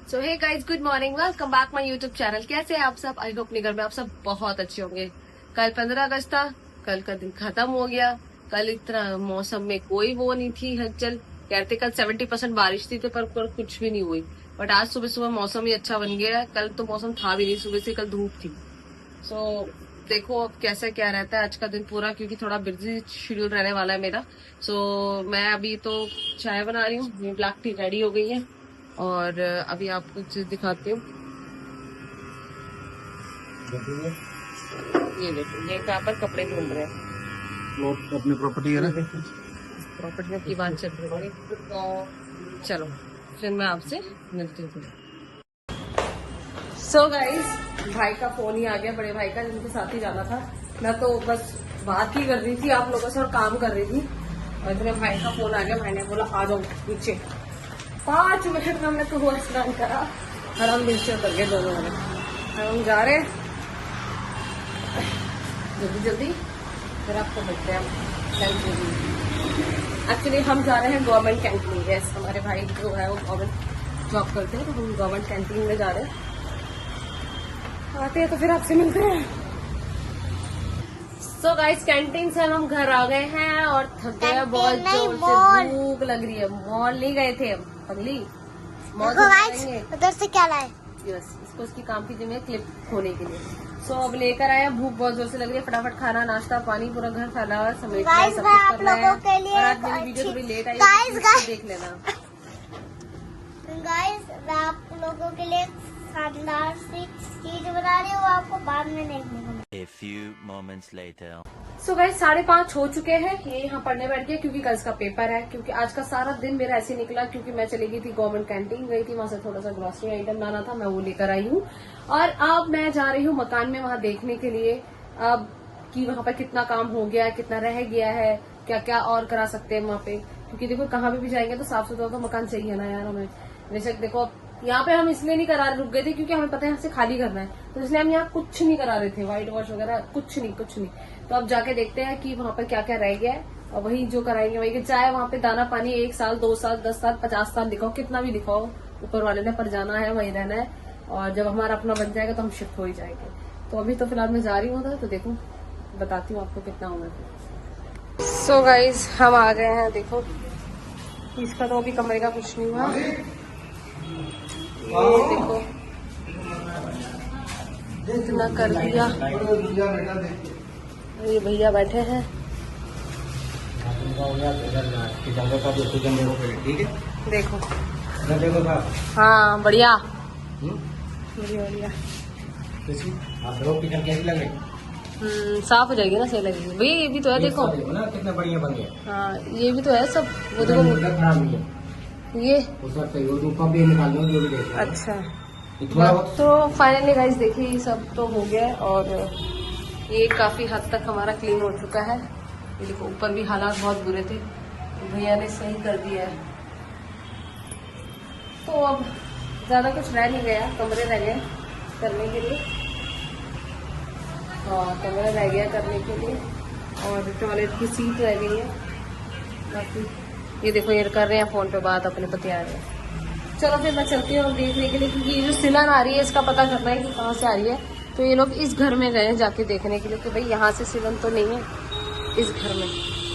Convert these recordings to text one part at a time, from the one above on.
So hey guys, good morning, welcome back my YouTube channel. कैसे हैं आप सब? आई होप अपने घर में आप सब बहुत अच्छे होंगे। कल 15 अगस्त था, कल का दिन खत्म हो गया। कल इतना मौसम में कोई वो नहीं थी हलचल। कहते कल 70% बारिश थी तो पर कुछ भी नहीं हुई। बट आज सुबह सुबह मौसम ही अच्छा बन गया है। कल तो मौसम था भी नहीं, सुबह से कल धूप थी। सो देखो अब कैसा क्या रहता है आज का दिन पूरा, क्योंकि थोड़ा बिजी शेड्यूल रहने वाला है मेरा। सो मैं अभी तो चाय बना रही हूँ, ब्लैक टी रेडी हो गई है और अभी आपको चीज दिखाती हूँ। ये देखो, ये कहाँ पर कपड़े घूम रहे हैं। अपनी प्रॉपर्टी है ना, प्रॉपर्टी की बात चल रही है। तो चलो फिर मैं आपसे मिलती हूँ। सो गाइस, भाई का फोन ही आ गया, बड़े भाई का, जिनके साथ ही जाना था। मैं तो बस बात ही कर रही थी आप लोगों से और काम कर रही थी, और मेरे भाई का फोन आ गया। भाई ने बोला आ जाओ नीचे। 5 मिनट में हमने तो वो स्नान करा और हम नीचे उतर गए दोनों में। हम जा रहे हैं जल्दी जल्दी, फिर आपको मिलते हैं कैंटीन। एक्चुअली हम जा रहे हैं गवर्नमेंट कैंटीन। यस, हमारे भाई जो है वो गवर्नमेंट जॉब करते हैं, तो हम गवर्नमेंट कैंटीन में जा रहे हैं। आते हैं तो फिर आपसे मिलते हैं। सो गाइस, कैंटीन से हम घर आ गए हैं और थक गए बहुत जोर से, भूख लग रही है। मॉल नहीं गए थे हम, पगली मॉल जाएंगे। उधर से क्या लाए? यस, इसको इसकी काम की जिम्मे क्लिप खोने के लिए। सो अब लेकर आया, भूख बहुत जोर से लग रही है। फटाफट खाना, नाश्ता, पानी, पूरा घर फैला हुआ समेटना है, सब कुछ करना है। और आज मेरी वीडियो थोड़ी लेट आई, देख लेना। गाइस, मैं आप लोगों के लिए शानदार सी चीज बना रही हूँ, आपको बाद में देखने को। A few moments later. So guys, 5:30 हो चुके हैं। ये यहाँ पढ़ने बैठ गया क्योंकि कल इसका पेपर है। क्योंकि आज का सारा दिन मेरा ऐसे निकला, क्योंकि मैं चली गई थी गवर्नमेंट कैंटीन, गई थी, वहां से थोड़ा सा ग्रोसरी आइटम लाना था, मैं वो लेकर आई हूँ। और अब मैं जा रही हूँ मकान में, वहां देखने के लिए अब कि वहां पर कितना काम हो गया है, कितना रह गया है, क्या क्या और करा सकते हैं वहां पे। क्योंकि देखो कहाँ भी जाएंगे तो साफ सुथरा तो मकान चाहिए ना यार हमें। बेशक देखो यहाँ पे हम इसलिए नहीं करा रुक गए थे क्योंकि हमें पता है यहाँ से खाली करना है, तो इसलिए हम यहाँ कुछ नहीं करा रहे थे, व्हाइट वॉश वगैरह कुछ नहीं। तो अब जाके देखते हैं कि वहाँ पर क्या क्या रह गया है, और वही जो कराएंगे वही के। चाहे वहाँ पे दाना पानी 1 साल 2 साल 10 साल 50 साल दिखाओ, कितना भी दिखाओ, ऊपर वाले ने, पर जाना है वही रहना है। और जब हमारा अपना बन जाएगा तो हम शिफ्ट हो ही जाएंगे। तो अभी तो फिलहाल मैं जा रही हूँ, तो देखो बताती हूँ आपको कितना होगा। सो गाइज, हम आ गए हैं। देखो इसका तो अभी कमरे का कुछ नहीं हुआ। ये देखो इतना कर दिया। ये भैया बैठे हैं, देखो। हाँ बढ़िया बढ़िया। साफ हो जाएगी ना, सही लगेगी भैया। ये भी तो है, देखो कितना बढ़िया बन गया। हाँ ये भी तो है सब, वो देखो ये निकाल दो जो भी देख। अच्छा, तो फाइनली गाइस देखिए ये सब तो हो गया है, और ये काफी हद तक हमारा क्लीन हो चुका है। ये देखो ऊपर भी हालात बहुत बुरे थे, भैया ने सही कर दिया है। तो अब ज्यादा कुछ रह नहीं गया, कमरे रह गए करने के लिए। हाँ कमरा रह गया करने के लिए, और टॉयलेट की सीट रह गई है। बाकी ये देखो ये कर रहे हैं फोन पे बात, अपने पति आ रहे हैं। चलो फिर मैं चलती हूँ देखने के लिए, क्योंकि ये जो सिलन आ रही है इसका पता करना है कि कहाँ से आ रही है। तो ये लोग इस घर में गए हैं जाके देखने के लिए कि भाई यहाँ से सिलन तो नहीं है इस घर में।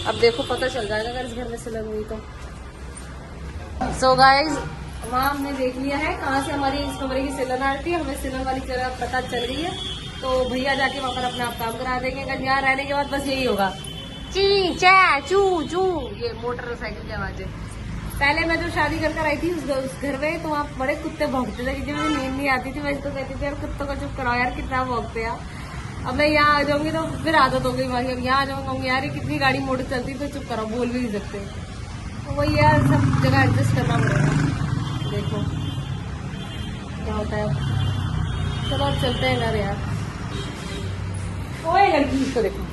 अब देखो पता चल जाएगा अगर इस घर में सिलन हुई तो। सो गाइज, वहाँ हमने देख लिया है कहाँ से हमारी इस कमरे की सिलन आ रही है। हमें सिलन वाली जगह पता चल गई है, तो भैया जाके वहाँ पर अपने आप काम करा देंगे। अगर यहाँ रहने के बाद बस यही होगा, ची चा चू चू, ये मोटरसाइकिल की आवाजें। पहले मैं जो शादी कर आई थी उस घर में, तो वहाँ बड़े कुत्ते भौंकते थे, क्योंकि मुझे नींद नहीं आती थी। मैं तो कहती थी यार कुत्तों को चुप कराओ यार, कितना भौंकते यार। अब मैं यहाँ आ जाऊंगी तो फिर आदत हो गई भाई। अब यहाँ आ जाऊंगी यार, ये कितनी गाड़ी मोटर चलती तो चुप कराओ, बोल भी नहीं सकते। तो वही यार, सब जगह एडजस्ट करना पड़ेगा। देखो क्या होता है। चलो अब चलते हैं घर यार। ओए लड़की, इसको देखो,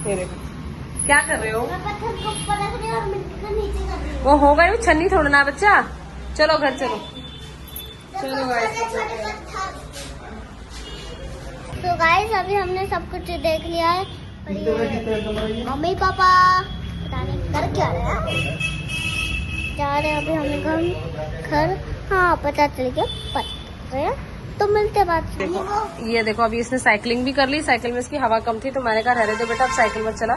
ये देखो क्या कर रहे हो? पत्थर को पलट रही और मिट्टी को नीचे कर रही हूँ। वो हो गई छन्नी छोड़ना बच्चा। चलो घर चलो। चलो गाइस, तो गाइस अभी हमने सब कुछ देख लिया है। मम्मी पापा पता नहीं कर क्या रहे हैं, जा रहे हैं अभी हमें घर हाँ पता चल गया। तो मिलते बाद। ये देखो अभी इसने साइकिलिंग भी कर ली। साइकिल में इसकी हवा कम थी तो मैंने कहा रहने दो बेटा, अब साइकिल में चला।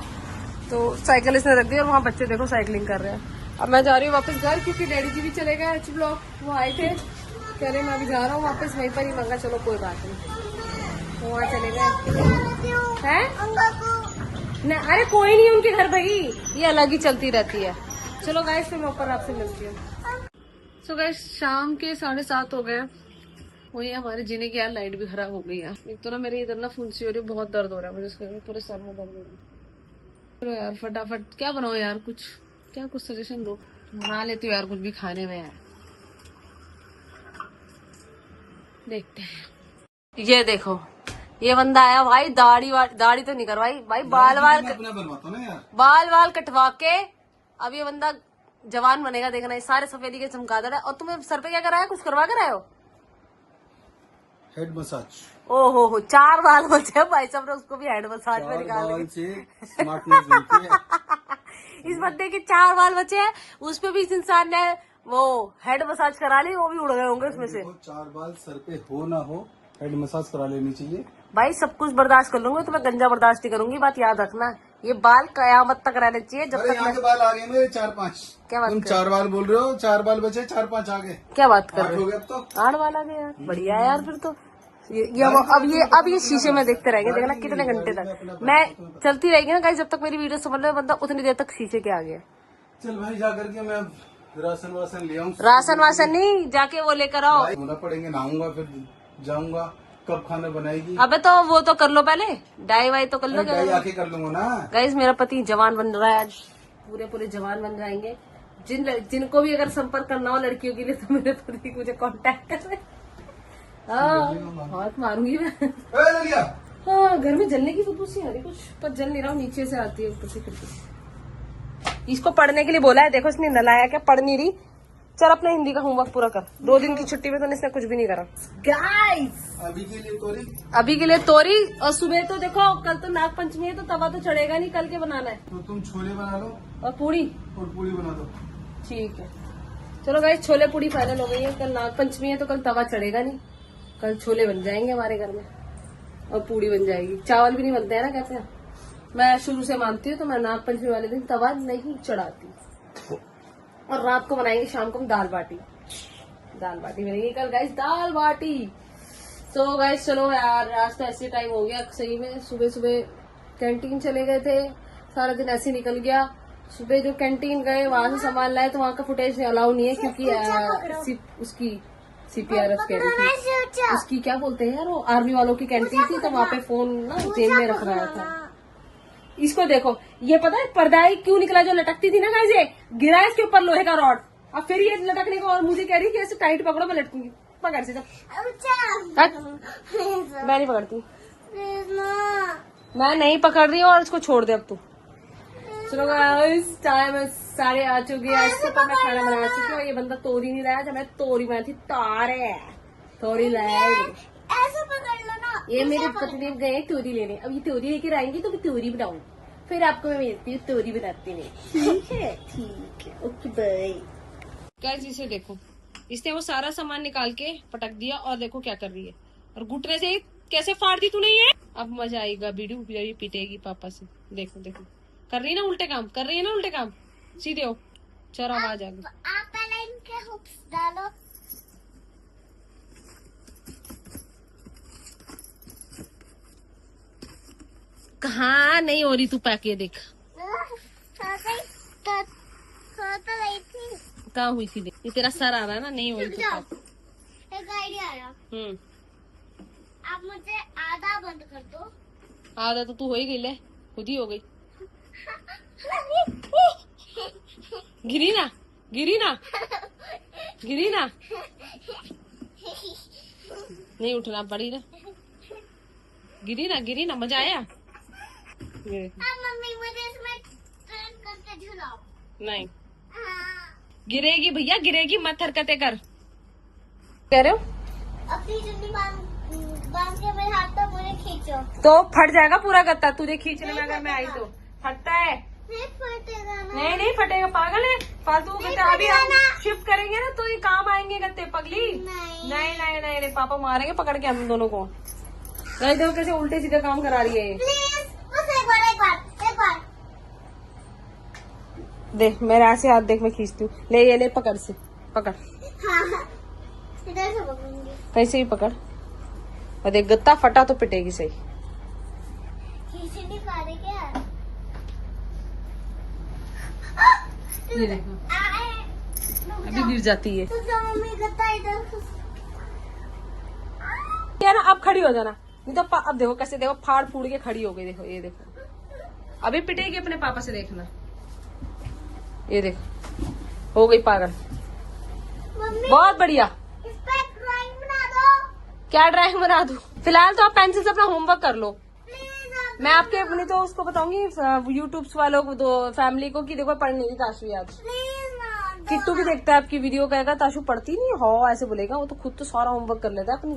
तो साइकिल इसने रख दी और वहाँ बच्चे देखो साइकिलिंग कर रहे हैं। अब मैं जा रही हूँ वापस घर, क्योंकि डैडी जी भी चले गए एच ब्लॉक। वो आए थे, कह रहे मैं अभी जा रहा हूँ वापस, वहीं पर ही। मंगा चलो कोई बात नहीं, तो वहाँ चले गए हैं। नहीं अरे कोई नहीं, उनके घर भाई ये अलग ही चलती रहती है। चलो गाइस फिर मैं ऊपर आपसे मिलती हूँ। सो गाइस शाम के 7:30 हो गए। वही हमारे जीने की यार लाइट भी खराब हो गई है। एक तो ना मेरे इधर ना फुंसी हो रही है, बहुत दर्द हो रहा है मुझे, उसके पूरे सर में दर्द हो रहा है। चलो यार फटाफट क्या बनाओ यार, कुछ सजेशन दो। बना लेती हूँ यार कुछ भी खाने में यार, देखते हैं। ये देखो ये बंदा आया भाई, दाढ़ी तो नहीं करवाई भाई, बाल बनवाता ना यार, बाल कटवा के। अब ये बंदा जवान बनेगा, देखना। ये सारे सफेदी के चमकादड़ है। और तुम्हें सर पे क्या कराया, कुछ करवा कर आए हो? Head massage. ओहो 4 बाल बचे हैं भाई साहब ने उसको भी हेड मसाज में निकाल स्मार्टनेस मिलती है। इस बंदे के 4 बाल बचे हैं, उस पे भी इस इंसान ने वो हेड मसाज करा ली, वो भी उड़ गए होंगे उसमें से। 4 बाल सर पे हो ना हो, हेड मसाज करा लेनी चाहिए भाई। सब कुछ बर्दाश्त कर लूंगी, तो मैं गंजा बर्दाश्त नहीं करूंगी, बात याद रखना। ये बाल कयामत तक रहने चाहिए, जब तक यहाँ के बाल आ गए मेरे 4-5। क्या बात तुम कर? 4 बाल बोल रहे हो, 4 बाल बचे, 4-5 आ गए। क्या बात कर 8 रहे हो हो? गए अब तो। 8 बाल आ गए यार, बढ़िया है यार। फिर तो अब ये शीशे में देखते रहेंगे, देखना कितने घंटे तक मैं चलती रहेगी ना गाइस, जब तक मेरी वीडियो समझ लो बंदा उतनी देर तक शीशे के आगे। चल भाई जा करके मैं राशन वासन ले आऊँ। राशन वासन नहीं, जाके वो लेकर आओ। होना पड़ेंगे, नहाऊंगा फिर जाऊंगा। कब खाना बनाएगी? अबे तो वो तो कर लो पहले, डाई वाई तो कर लो। डाई आके कर लूंगा ना। गाइस मेरा पति जवान बन रहा है आज, पूरे जवान बन जाएंगे। जिनको भी अगर संपर्क करना हो लड़कियों के लिए तो मेरे पति मुझे कांटेक्ट कर। हाथ मारूंगी मैं। हाँ घर में जलने की फुदूसी आ रही कुछ, पर जल नहीं रहा हूँ, नीचे से आती है ऊपर से खिड़की। इसको पढ़ने के लिए बोला है, देखो इसने नलाया क्या, पढ़ नहीं रही। चल अपना हिंदी का होमवर्क पूरा कर। 2 दिन की छुट्टी में तो इसने कुछ भी नहीं करा। गाइस अभी के लिए तोरी, अभी के लिए तोरी। और सुबह तो देखो कल तो नाग पंचमी है, तो तवा तो चढ़ेगा नहीं, कल के बनाना है। तो तुम छोले बना लो और पूरी बना दो। ठीक है। चलो गाइस छोले पूरी फाइनल हो गई है। कल नाग पंचमी है तो कल तवा चढ़ेगा नहीं, कल छोले बन जाएंगे हमारे घर में और पूरी बन जाएगी। चावल भी नहीं बनते हैं ना, कैसे मैं शुरू से मानती हूँ, तो मैं नाग पंचमी वाले दिन तवा नहीं चढ़ाती। और रात को बनाएंगे, शाम को हम दाल बाटी बनेगी कल गाइस, दाल बाटी। तो गाइस चलो यार, आज तो ऐसे टाइम हो गया सही में। सुबह कैंटीन चले गए थे, सारा दिन ऐसे निकल गया। सुबह जो कैंटीन गए वहां से सामान लाए, तो वहां का फुटेज अलाउ नहीं है, क्योंकि उसकी CPRF कह रही थी, उसकी क्या बोलते हैं यार, वो आर्मी वालों की कैंटीन थी, तो वहाँ पे फोन ना जेब में रख रहा था। इसको देखो, ये पता है पर्दाई क्यों निकला, जो लटकती थी ना गाइस, ये गिरा इसके ऊपर लोहे का रॉड। अब फिर ये लटकने को, और मुझे कह रही कि ऐसे टाइट पकड़ो, मैं लटकूंगी। पकड़ से मैं नहीं पकड़ती, मैं नहीं पकड़ रही हूँ, और इसको छोड़ दे अब तू। चलो गाइस टाइम 8:30 आ चुकी है। इससे तो मैं खाना बना चुकी हूँ। ये बंदा तोरी नहीं लाया, जब मैं तोरी बनाई थी तोरी लाया। ऐसे पकड़ लो ना। ये मेरे पति गए तोरी लेने, अब ये तोरी लेकर आएंगे तो मैं तोरी बनाऊंगी, फिर आपको मैं मिलती हूँ तोरी बनाती नहीं। ठीक है ओके बाय। गाइस इसे देखो, इसने वो सारा सामान निकाल के पटक दिया, और देखो क्या कर रही है, और घुटने से कैसे फाड़ दी तूने ये। अब मजा आएगा, वीडियो पीटेगी पापा से। देखो कर रही है ना उल्टे काम, कर रही है ना उल्टे काम, सीधे हो। चलो आवाज आ गई। आप पहले इनके हुक्स डालो। कहाँ नहीं हो रही तू, पैक ये देख कहाँ हुई थी, देख ये तेरा सर आ रहा है ना, नहीं हो रही तू पैक। एक आइडिया आया, आप मुझे आधा बंद कर दो। आधा तो तू हो ही गई, ले खुद ही हो गई। गिरी ना नहीं उठना पड़ी ना, गिरी ना मजा आया। मम्मी मुझे इसमें टर्न करके झुलाओ। नहीं गिरेगी भैया, गिरेगी मत, हरकतें कर। कह रहे हो अपनी चुन्नी बांध के मेरे हाथ पर मुझे खींचो, तो फट जाएगा पूरा गत्ता तुझे खींचने में, अगर मैं आई तो फटता है। नहीं फटेगा ना। नहीं नहीं फटेगा, पागल है, फालतू गत्ते। अभी हम शिफ्ट करेंगे ना तो ये काम आएंगे गत्ते, पगली। नहीं। नहीं नहीं नहीं नहीं, पापा मारेंगे पकड़ के हम दोनों को। नहीं देखो कैसे उल्टे सीधे काम करा रही है ये। प्लीज बस एक बार। देख मेरे ऐसे हाथ देख, मैं खींचती हूँ। ले ये ले, पकड़ से पकड़, हाँ इधर से पकड़ूंगी। कैसे ही पकड़। और देख गत्ता फटा तो पिटेगी सही। खींच नहीं पा रही क्या? ये देखो रुक अभी गिर जाती है। तो मम्मी गत्ता इधर। क्या ना, अब खड़ी हो जाना, नहीं तो अब देखो कैसे, देखो फाड़ फूड़ के खड़ी हो गई। देखो ये देखो, अभी पिटेगी अपने पापा से, देखना। ये देखो हो गई पागल। मम्मी बहुत बढ़िया। इस पे ड्राइंग बना दो। क्या ड्राइंग बना दूं? फिलहाल तो आप पेंसिल से अपना होमवर्क कर लो। प्लीज मैं आपके अपनी तो उसको बताऊंगी यूट्यूब वालों को, तो फैमिली को, कि देखो पढ़ नहीं रही ताशु आज। प्लीज ना दो। किट्टू भी देखता है आपकी वीडियो, कहेगा ताशु पढ़ती नहीं हो, ऐसे बोलेगा। वो तो खुद तो सारा होमवर्क कर लेता है अपनी।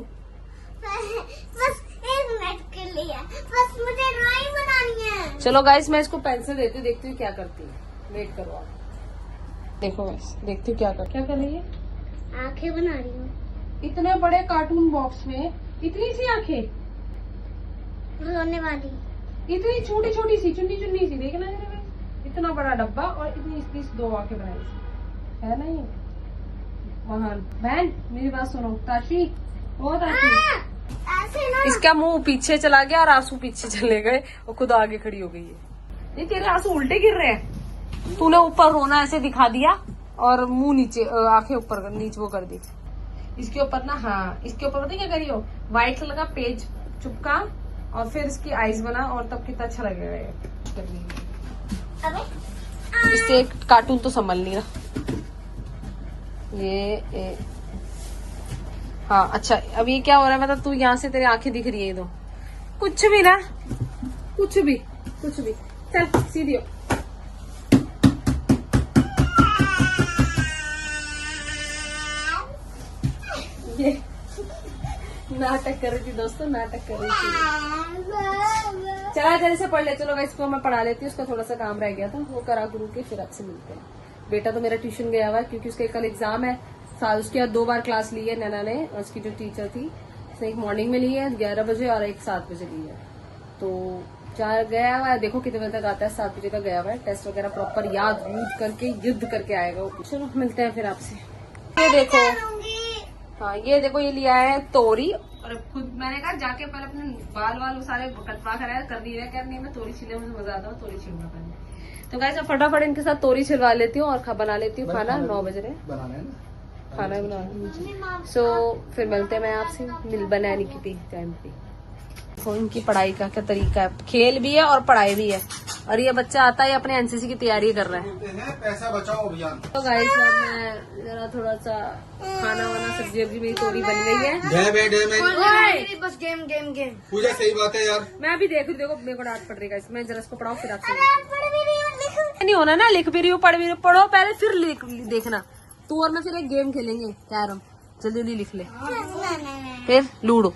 बस 1 मिनट के लिए, बस मुझे ड्राइंग बनानी है। चलो गाइस, मैं इसको पेंसिल देती हूँ, देखती हूँ क्या करती है। वेट करो आप। देखो गाइस, देखती हूँ क्या कर रही है। आंखें बना रही हूँ। इतने बड़े कार्टून बॉक्स में इतनी सी आंखें, रोने वाली। इतनी छोटी छोटी सी, चुन्नी चुन्नी सी, देखना जरा गाइस। इतना बड़ा डब्बा और इतनी इतनी सी 2 आंखें बनाई सी, है नहीं? महान बहन मेरी बात सुनो, ताशी, ओ ताशी। ऐसे ना। इसका मुंह पीछे चला गया और आंसू पीछे चले गए और खुद आगे खड़ी हो गई है। ये तेरे आंसू उल्टे गिर रहे हैं। तूने ऊपर रोना ऐसे दिखा दिया और मुंह नीचे, आंखें ऊपर नीचे वो कर दी। इसके ऊपर ना, हाँ इसके ऊपर पता क्या करियो, व्हाइट कलर का पेज चिपका और फिर इसकी आईज बना, और तब कितना अच्छा लगेगा ये। अबे इससे एक कार्टून तो संभल नहीं रहा ये। हाँ अच्छा, अब ये क्या हो रहा है, मतलब तू यहाँ से तेरी आंखें दिख रही है, ये तो कुछ भी ना, कुछ भी चल सीधी हो। ये नाटक कर रही थी दोस्तों, नाटक कर रही थी। चला जल्दी से पढ़ ले। चलो गाइस, इसको मैं पढ़ा लेती हूँ, उसका थोड़ा सा काम रह गया था, वो करा करू के फिर आपसे मिलते हैं। बेटा तो मेरा ट्यूशन गया हुआ है क्योंकि उसका कल एग्जाम है। साल उसके बाद 2 बार क्लास ली है नैना ने, उसकी जो टीचर थी उसने एक मॉर्निंग में ली है 11 बजे और एक 7 बजे ली है। तो 4 गया हुआ है, देखो कितने बजे तक आता है। 7 बजे का गया हुआ है, टेस्ट वगैरह प्रॉपर याद करके युद्ध करके आएगा वो। चलो मिलते हैं फिर आपसे। ये देखो, हाँ ये देखो, ये लिया है तोरी, और खुद मैंने कहा जाके पहले अपने बाल सारे कटवा कर दिए है। नहीं मैं तोरी छिलने में मजा आता है, तोरी छिलना पहले। तो गाइस फटाफट इनके साथ तोरी छिलवा लेती हूँ और बना लेती हूँ खाना। 9 बज रहे बनाना है ना, खाना बनाना। सो फिर मिलते हैं मैं आपसे बनाने की टाइम पे। तो इनकी पढ़ाई का क्या तरीका है, खेल भी है और पढ़ाई भी है। और ये बच्चा आता है अपने एनसीसी की तैयारी कर रहा है। पैसा बचाओ अभियान। तो गाइस मैं जरा थोड़ा सा खाना वाना, सब्जी वब्जी मेरी तोरी बन गई है। बस गेम गेम गेम। पूजा सही बात है यार। मैं अभी देख रही हूँ, देखो मेरे को डांट पड़ रही है। मैं जरा इसको पढ़ाऊँ फिर आपसे। नहीं होना ना, लिख भी रही हूँ, पढ़ भी रही हूँ। पढ़ो पहले फिर देखना। तू और मैं फिर एक गेम खेलेंगे कैरम, जल्दी लिख ले। फिर लूडो।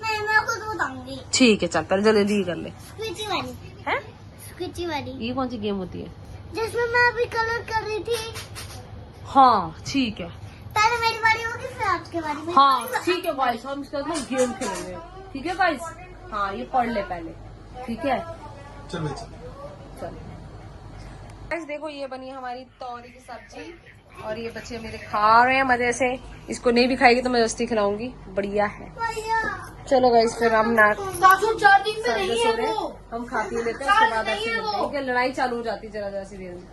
मैं खुद बताऊंगी। ठीक है चल, पहले जल्दी कर ले। स्क्विची वाली है स्क्विची वाली, ये कौन सी गेम होती है? जिसमें मैं अभी कलर कर रही थी। हाँ ठीक है, पहले मेरी बारी होगी फिर आपके बारी में। हाँ ठीक है गाइस, हम इसके बाद गेम खेलेंगे। ठीक है गाइस, हाँ ये पढ़ ले पहले, ठीक है चल भाई चल। चल गाइस देखो, ये बनी हमारी तोरी की सब्जी और ये बच्चे मेरे खा रहे हैं मजे से। इसको नहीं भी खाएगी तो मैं जस्ती खिलाऊंगी, बढ़िया है। चलो गाइस फिर हम हम खा पी लेते हैं, उसके बाद आपसे मिलते हैं। क्या लड़ाई चालू हो जाती है जरा सी देर में।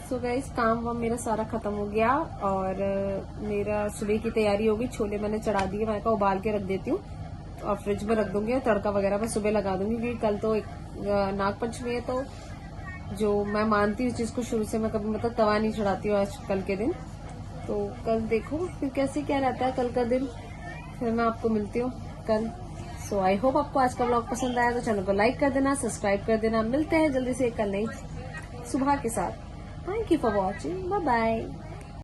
सो गाइस काम वाम मेरा सारा खत्म हो गया और मेरा सुबह की तैयारी होगी। छोले मैंने चढ़ा दिए, मैं कहा उबाल के रख देती हूँ और फ्रिज में रख दूंगी और तड़का वगैरह मैं सुबह लगा दूंगी, क्योंकि कल तो नागपंचमी है। तो जो मैं मानती हूँ जिसको शुरू से, मैं कभी मतलब तवा नहीं चढ़ाती हूँ आज कल के दिन। तो कल देखो फिर कैसे क्या रहता है कल का दिन, फिर मैं आपको मिलती हूँ कल। सो आई होप आपको आज का व्लॉग पसंद आया, तो चैनल को लाइक कर देना, सब्सक्राइब कर देना। मिलते हैं जल्दी से एक कल नई सुबह के साथ। Thank you for watching, bye bye.